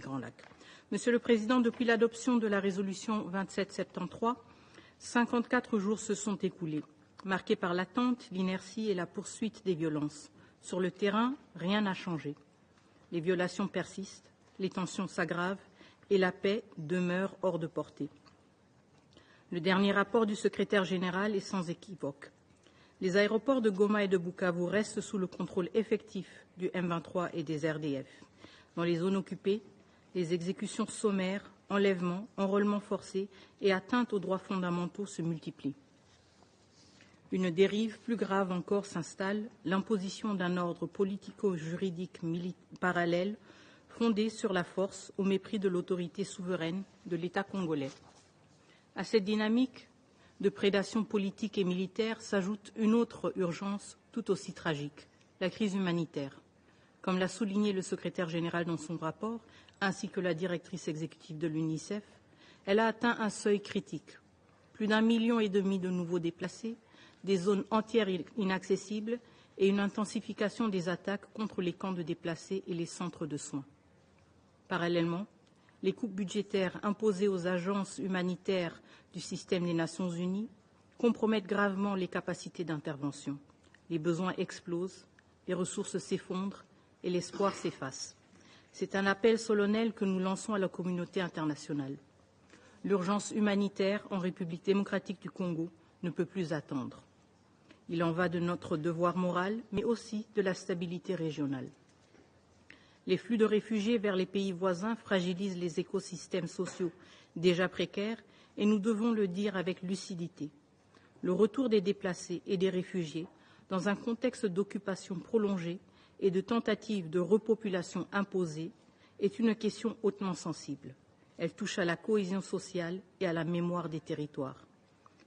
Grands Lacs. Monsieur le Président, depuis l'adoption de la résolution 2773, 54 jours se sont écoulés, marqués par l'attente, l'inertie et la poursuite des violences. Sur le terrain, rien n'a changé. Les violations persistent, les tensions s'aggravent et la paix demeure hors de portée. Le dernier rapport du secrétaire général est sans équivoque. Les aéroports de Goma et de Bukavu restent sous le contrôle effectif du M23 et des RDF. Dans les zones occupées, les exécutions sommaires, enlèvements, enrôlements forcés et atteintes aux droits fondamentaux se multiplient. Une dérive plus grave encore s'installe, l'imposition d'un ordre politico-juridique parallèle fondé sur la force au mépris de l'autorité souveraine de l'État congolais. À cette dynamique de prédation politique et militaire s'ajoute une autre urgence tout aussi tragique, la crise humanitaire. Comme l'a souligné le secrétaire général dans son rapport, ainsi que la directrice exécutive de l'UNICEF, elle a atteint un seuil critique. Plus d'1,5 million de nouveaux déplacés, des zones entières inaccessibles et une intensification des attaques contre les camps de déplacés et les centres de soins. Parallèlement, les coupes budgétaires imposées aux agences humanitaires du système des Nations unies compromettent gravement les capacités d'intervention. Les besoins explosent, les ressources s'effondrent et l'espoir s'efface. C'est un appel solennel que nous lançons à la communauté internationale. L'urgence humanitaire en République démocratique du Congo ne peut plus attendre. Il en va de notre devoir moral, mais aussi de la stabilité régionale. Les flux de réfugiés vers les pays voisins fragilisent les écosystèmes sociaux déjà précaires et nous devons le dire avec lucidité. Le retour des déplacés et des réfugiés dans un contexte d'occupation prolongée et de tentatives de repopulation imposée est une question hautement sensible. Elle touche à la cohésion sociale et à la mémoire des territoires.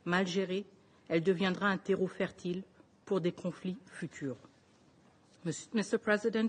Mal gérée, elle deviendra un terreau fertile pour des conflits futurs. Mr. President,